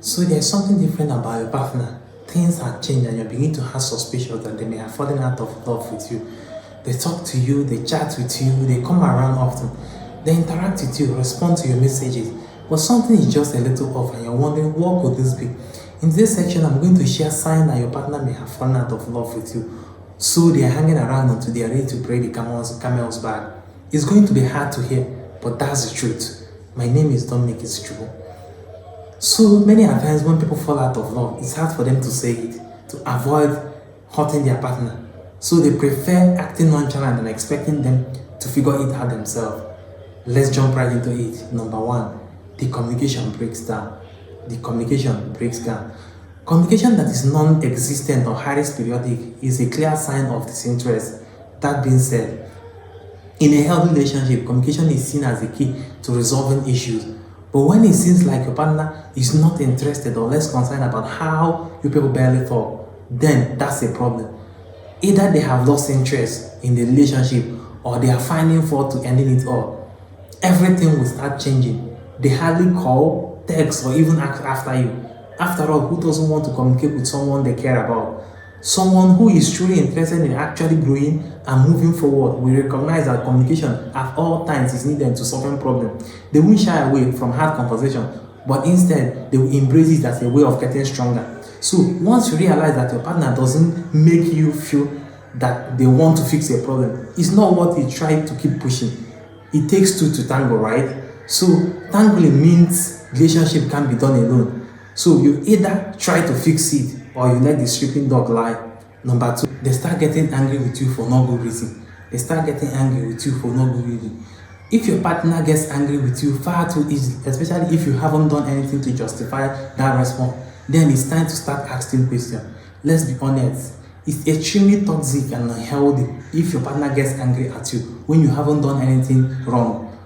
So there's something different about your partner. Things have changed and you begin to have suspicions that they may have fallen out of love with you. They talk to you, they chat with you, they come around often, they interact with you, respond to your messages. But something is just a little off and you're wondering, what could this be? In this section, I'm going to share signs that your partner may have fallen out of love with you. So they are hanging around until they are ready to break the camel's back. It's going to be hard to hear, but that's the truth. My name is Dominic Isichubu. So many times when people fall out of love, it's hard for them to say it, to avoid hurting their partner. So they prefer acting nonchalant and expecting them to figure it out themselves. Let's jump right into it. Number one, the communication breaks down. The communication breaks down. Communication that is non-existent or highly periodic is a clear sign of disinterest. That being said, in a healthy relationship, communication is seen as the key to resolving issues. But when it seems like your partner is not interested or less concerned about how you people barely talk, then that's a problem. Either they have lost interest in the relationship or they are finding fault to ending it all. Everything will start changing. They hardly call, text, or even ask after you. After all, who doesn't want to communicate with someone they care about? Someone who is truly interested in actually growing and moving forward will recognize that communication at all times is needed to solve a problem. They won't shy away from hard conversation, but instead they will embrace it as a way of getting stronger. So once you realize that your partner doesn't make you feel that they want to fix a problem, it's not what you try to keep pushing. It takes two to tango, right? So tangling means relationship can't be done alone. So you either try to fix it or you let the sleeping dog lie. Number two, they start getting angry with you for no good reason. They start getting angry with you for no good reason. If your partner gets angry with you far too easily, especially if you haven't done anything to justify that response, then it's time to start asking questions. Let's be honest, it's extremely toxic and unhealthy if your partner gets angry at you when you haven't done anything wrong.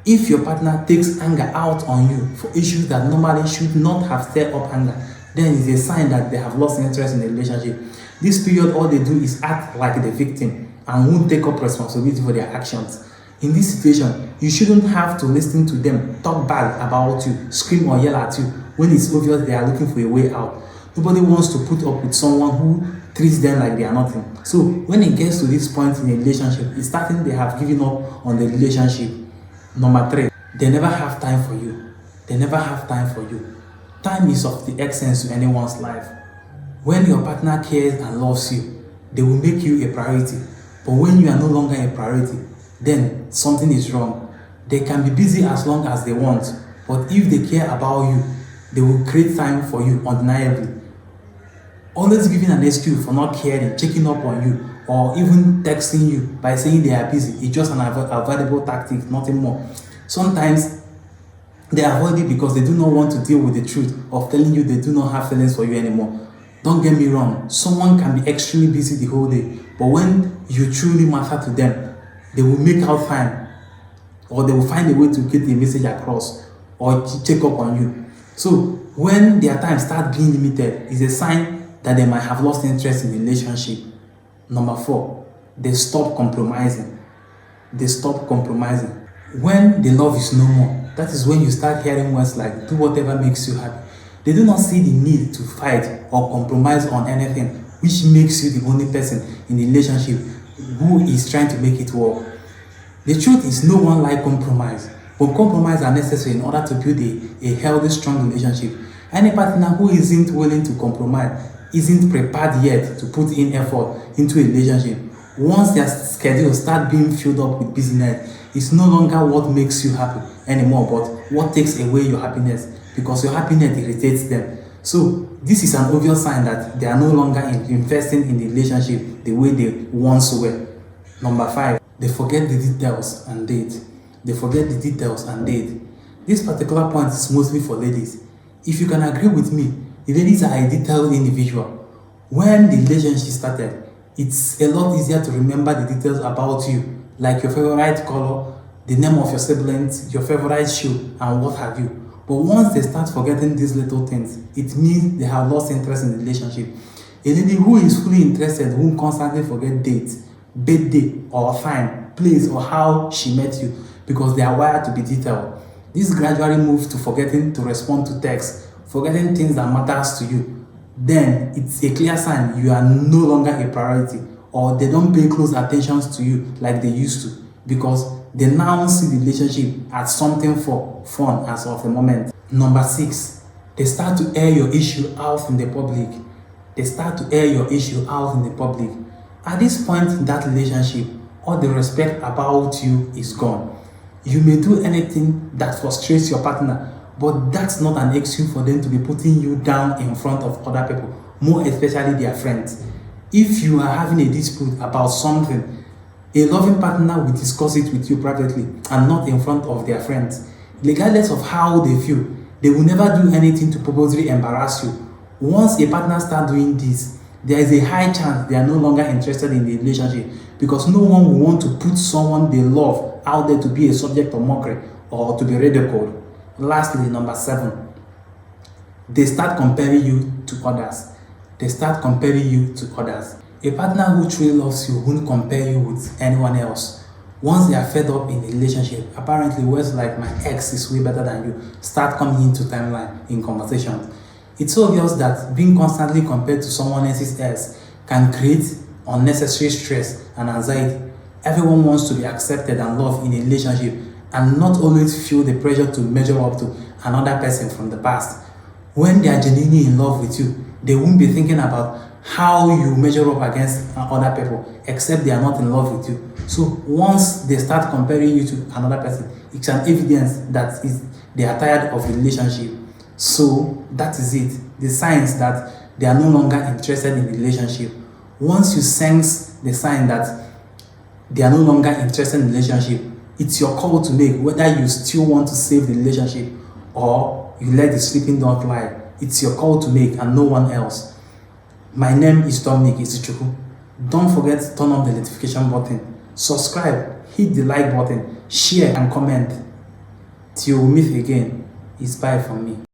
If your partner takes anger out on you for issues that normally should not have stirred up anger, then it's a sign that they have lost interest in the relationship. This period, all they do is act like the victim and won't take up responsibility for their actions. In this situation, you shouldn't have to listen to them talk bad about you, scream or yell at you when it's obvious they are looking for a way out. Nobody wants to put up with someone who treats them like they are nothing. So when it gets to this point in a relationship, it's starting they have given up on the relationship. Number three, they never have time for you. They never have time for you. Time is of the essence to anyone's life. When your partner cares and loves you, they will make you a priority. But when you are no longer a priority, then something is wrong. They can be busy as long as they want, but if they care about you, they will create time for you undeniably. Always giving an excuse for not caring, checking up on you, or even texting you by saying they are busy is just an avoidable tactic, nothing more. Sometimes they avoid it because they do not want to deal with the truth of telling you they do not have feelings for you anymore. Don't get me wrong, someone can be extremely busy the whole day, but when you truly matter to them, they will make out time, or they will find a way to get the message across or check up on you. So when their time starts being limited, it's a sign that they might have lost interest in the relationship. Number four, they stop compromising. They stop compromising. When the love is no more, that is when you start hearing words like, do whatever makes you happy. They do not see the need to fight or compromise on anything, which makes you the only person in the relationship who is trying to make it work. The truth is no one likes compromise, but compromise are necessary in order to build a healthy, strong relationship. Any partner who isn't willing to compromise isn't prepared yet to put in effort into a relationship. Once their schedule start being filled up with busyness, it's no longer what makes you happy anymore, but what takes away your happiness, because your happiness irritates them. So this is an obvious sign that they are no longer investing in the relationship the way they once were. Number five, they forget the details and date. They forget the details and date. This particular point is mostly for ladies. If you can agree with me, the ladies are a detailed individual. When the relationship started, it's a lot easier to remember the details about you, like your favorite color, the name of your siblings, your favorite shoe, and what have you. But once they start forgetting these little things, it means they have lost interest in the relationship. A lady who is fully interested won't constantly forget dates, birthday, or time, place, or how she met you, because they are wired to be detailed. This gradually moves to forgetting to respond to texts, forgetting things that matters to you, then it's a clear sign you are no longer a priority, or they don't pay close attention to you like they used to, because they now see the relationship as something for fun as of the moment. Number 6, they start to air your issue out in the public. They start to air your issue out in the public. At this point in that relationship, all the respect about you is gone. You may do anything that frustrates your partner, but that's not an excuse for them to be putting you down in front of other people, more especially their friends. If you are having a dispute about something, a loving partner will discuss it with you privately and not in front of their friends. Regardless of how they feel, they will never do anything to purposely embarrass you. Once a partner starts doing this, there is a high chance they are no longer interested in the relationship, because no one will want to put someone they love out there to be a subject of mockery or to be ridiculed. Lastly, number 7, they start comparing you to others. They start comparing you to others. A partner who truly loves you won't compare you with anyone else. Once they are fed up in a relationship, apparently words like "my ex is way better than you" start coming into timeline in conversations. It's obvious that being constantly compared to someone else's ex can create unnecessary stress and anxiety. Everyone wants to be accepted and loved in a relationship, and not always feel the pressure to measure up to another person from the past. When they are genuinely in love with you, they won't be thinking about how you measure up against other people, except they are not in love with you. So once they start comparing you to another person, it's an evidence that they are tired of the relationship. So that is it. The signs that they are no longer interested in the relationship. Once you sense the sign that they are no longer interested in the relationship, it's your call to make whether you still want to save the relationship or you let the sleeping dog lie. It's your call to make and no one else. My name is Dominic Izuchukwu. Don't forget to turn on the notification button, subscribe, hit the like button, share and comment. Till we meet again, it's bye from me.